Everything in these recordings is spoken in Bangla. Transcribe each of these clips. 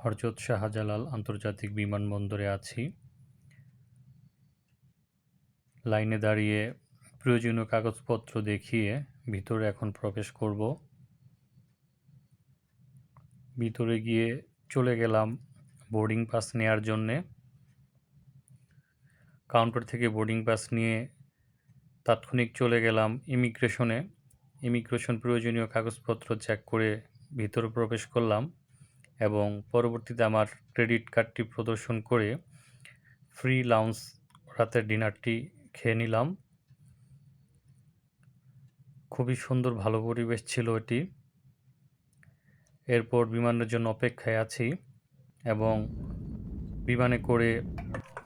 হযরত শাহজালাল আন্তর্জাতিক বিমানবন্দরে আছি। লাইনে দাঁড়িয়ে প্রয়োজনীয় কাগজপত্র দেখিয়ে ভিতরে এখন প্রবেশ করব। ভিতরে গিয়ে চলে গেলাম বোর্ডিং পাস নেয়ার জন্যে। কাউন্টার থেকে বোর্ডিং পাস নিয়ে তাৎক্ষণিক চলে গেলাম ইমিগ্রেশনে। ইমিগ্রেশন প্রয়োজনীয় কাগজপত্র চেক করে ভিতরে প্রবেশ করলাম এবং পরবর্তীতে আমার ক্রেডিট কার্ডটি প্রদর্শন করে ফ্রি লাউঞ্জ রাতের ডিনারটি খেয়ে নিলাম। খুবই সুন্দর ভালো পরিবেশ ছিল এটি। এরপর বিমানের জন্য অপেক্ষায় আছি এবং বিমানে করে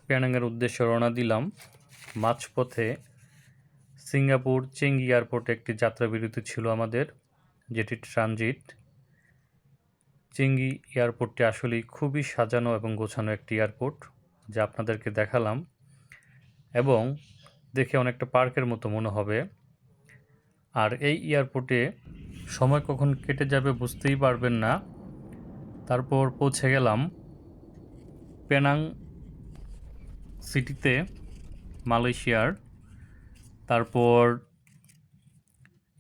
পেনাংয়ের উদ্দেশ্যে রওনা দিলাম। মাঝপথে সিঙ্গাপুর চেঙ্গি এয়ারপোর্টে একটি যাত্রা বিরতি ছিল আমাদের, যেটি ট্রানজিট। চেঙ্গি এয়ারপোর্টটি আসলেই খুবই সাজানো এবং গোছানো একটি এয়ারপোর্ট, যা আপনাদেরকে দেখালাম এবং দেখে অনেকটা পার্কের মতো মনে হবে। আর এই এয়ারপোর্টে সময় কখন কেটে যাবে বুঝতেই পারবেন না। তারপর পৌঁছে গেলাম পেনাং সিটিতে, মালয়েশিয়ার। তারপর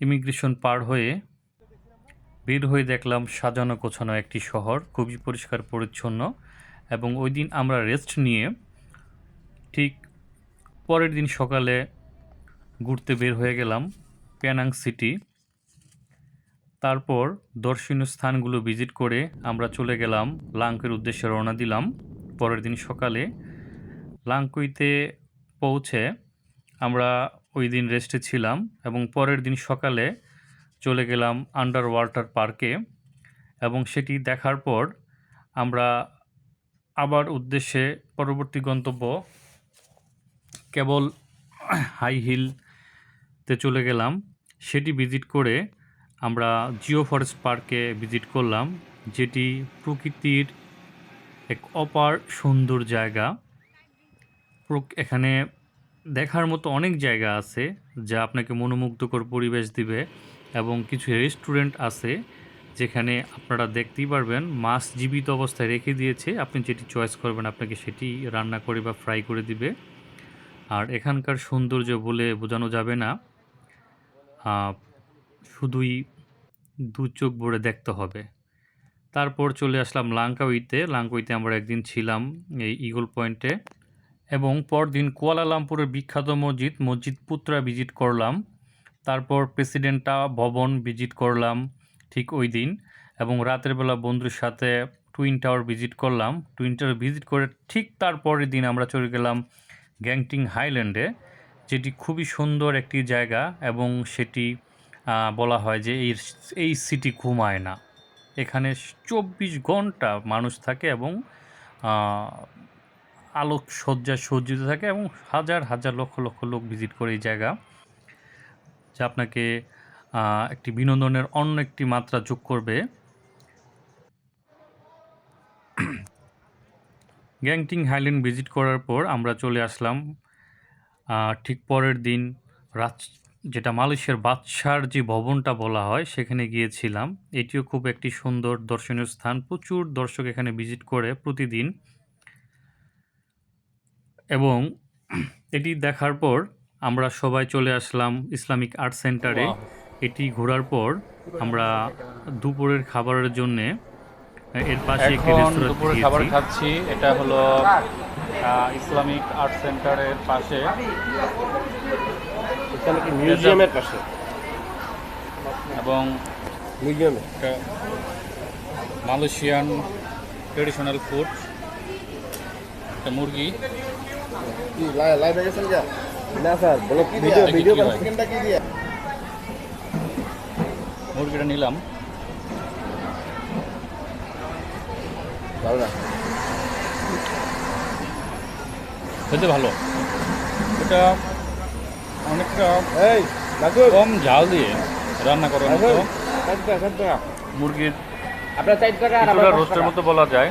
ইমিগ্রেশন পার হয়ে বের হয়ে দেখলাম সাজানো গোছানো একটি শহর, খুবই পরিষ্কার পরিচ্ছন্ন। এবং ওই দিন আমরা রেস্ট নিয়ে ঠিক পরের দিন সকালে ঘুরতে বের হয়ে গেলাম পেনাং সিটি। তারপর দর্শনীয় স্থানগুলো ভিজিট করে আমরা চলে গেলাম লাংকুইয়ের উদ্দেশ্যে রওনা দিলাম পরের দিন সকালে। লাংকুইতে পৌঁছে আমরা ওই দিন রেস্টে ছিলাম এবং পরের দিন সকালে চলে গেলাম আন্ডার ওয়াটার পার্কে এবং সেটি দেখার পর আমরা আবার উদ্দেশ্যে পরবর্তী গন্তব্য কেবল হাই হিলতে চলে গেলাম। সেটি ভিজিট করে আমরা জিও ফরেস্ট পার্কে ভিজিট করলাম, যেটি প্রকৃতির এক অপার সুন্দর জায়গা। এখানে দেখার মতো অনেক জায়গা আছে যা আপনাকে মনোমুগ্ধকর পরিবেশ দিবে এবং কিছু রেস্টুরেন্ট আছে যেখানে আপনারা দেখতেই পারবেন মাছ জীবিত অবস্থায় রেখে দিয়েছে, আপনি যেটি চয়েস করবেন আপনাকে সেটি রান্না করে বা ফ্রাই করে দিবে। আর এখানকার সৌন্দর্য বলে বোঝানো যাবে না, শুধুই দু চোখ ভরে দেখতে হবে। তারপর চলে আসলাম লাংকাউইতে আমরা একদিন ছিলাম এই ইগল পয়েন্টে এবং পরদিন কুয়ালালামপুরের বিখ্যাত মসজিদ পুত্রা ভিজিট করলাম। তারপর প্রেসিডেন্টা ভবন ভিজিট করলাম ঠিক ওই দিন এবং রাতের বেলা বন্ধুর সাথে টুইন টাওয়ার ভিজিট করলাম। টুইন টাওয়ার ভিজিট করে ঠিক তারপরের দিন আমরা চলে গেলাম গ্যাংটিং হাইল্যান্ডে, যেটি খুবই সুন্দর একটি জায়গা এবং সেটি বলা হয় যে এই সিটি ঘুমায় না। এখানে 24 ঘন্টা মানুষ থাকে এবং আলোকসজ্জা সজ্জিত থাকে এবং হাজার হাজার লক্ষ লক্ষ লোক ভিজিট করে এই জায়গা, যা আপনাকে একটি বিনোদনের অন্য একটি মাত্রা যোগ করবে। গ্যাংটিং হাইল্যান্ড ভিজিট করার পর আমরা চলে আসলাম ঠিক পরের দিন যেটা মালয়েশিয়ার বাদশার যে ভবনটা বলা হয় সেখানে গিয়েছিলাম। এটিও খুব একটি সুন্দর দর্শনীয় স্থান, প্রচুর দর্শক এখানে ভিজিট করে প্রতিদিন। এবং এটি দেখার পর আমরা সবাই চলে আসলাম ইসলামিক আর্ট সেন্টারে। এটি ঘোরার পর আমরা দুপুরের খাবারের জন্য এর পাশে একটি রেস্তোরাঁ খাবার খাচ্ছি। এটা হলো ইসলামিক আর্ট সেন্টারের পাশে, মিউজিয়ামের পাশে এবং মিউজিয়ামে মালয়েশিয়ান ট্রেডিশনাল ফুড, একটা মুরগি। লাইভ গেছেন যা না স্যার, বলো ভিডিও সেকেন্ডটা কি দিয়া মুরগিটা নিলাম। ভালো না, খেতে ভালো। এটা অনেকটা এই কম ঝাল দিয়ে রান্না করার মতো। মুরগির আপনার 4 টাকা আর কিছুটা রোস্টের মতো বলা যায়।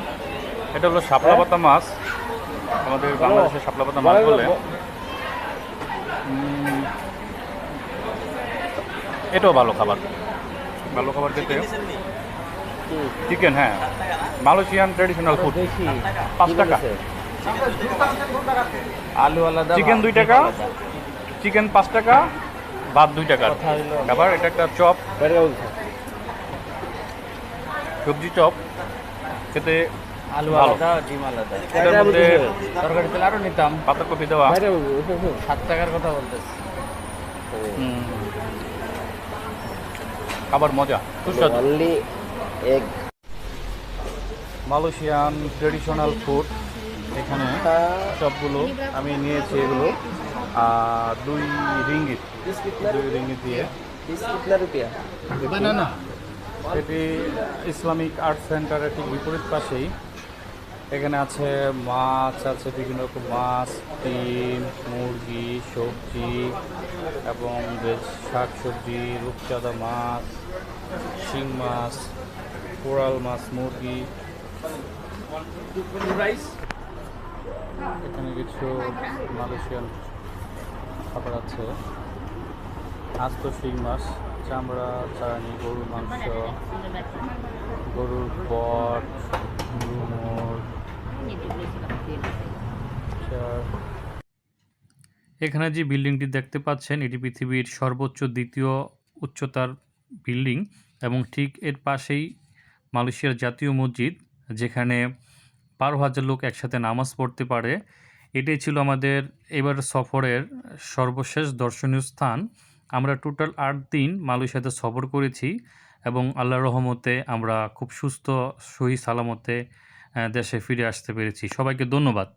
এটা হলো শাপলা পাতা মাছ, আমাদের বাংলাদেশের শাপলা পাতা মাছ বলে। এটাও ভালো খাবার খেতে। নাকি চিকেন, হ্যাঁ, মালয়েশিয়ান ট্রেডিশনাল ফুড। বেশি 5 টাকা। আলু আলাদা, চিকেন 2 টাকা, চিকেন 5 টাকা, ভাত 2 টাকা। কথা হইলো আবার এটা একটা চপ, বেড়ে বলছে সবজি চপ, খেতে আলু ভালো। আলাদা, ডিম আলাদা। এটার মধ্যে তরকারি তেল আরো নিতাম, পাতাকপি দেওয়া। বাইরে 7 টাকার কথা বলতেছে। খাবার মজা, সুস্বাদু। Only egg. Malaysian traditional food, এখানে সবগুলো আমি নিয়েছি এগুলো 2 রিঙ্গিত, 2 রিঙ্গিত দিয়ে। कितना रुपया? বানানা। এটি ইসলামিক আর্ট সেন্টারের ঠিক বিপরীত পাশেই। এখানে আছে মাছ, আছে বিভিন্ন রকম মাছ, ডিম, মুরগি, সবজি এবং বেশ শাক সবজি, রূপচাঁদা মাছ, শিং মাছ, কোরাল মাছ, মুরগি। এখানে কিছু মালয়েশিয়ান খাবার আছে, আস্ত শিং মাছ, চামড়া, চারানি, গরুর মাংস, গরুর পট, গুমর। এখানে যে বিল্ডিংটি দেখতে পাচ্ছেন, এটি পৃথিবীর সর্বোচ্চ দ্বিতীয় উচ্চতার বিল্ডিং এবং ঠিক এর পাশেই মালয়েশিয়ার জাতীয় মসজিদ, যেখানে 12,000 লোক একসাথে নামাজ পড়তে পারে। এটাই ছিল আমাদের এবার সফরের সর্বশেষ দর্শনীয় স্থান। আমরা টোটাল 8 দিন মালয়েশিয়াতে সফর করেছি এবং আল্লাহর রহমতে আমরা খুব সুস্থ সহি সালামতে দেশে ফিরে আসতে পেরেছি। সবাইকে ধন্যবাদ।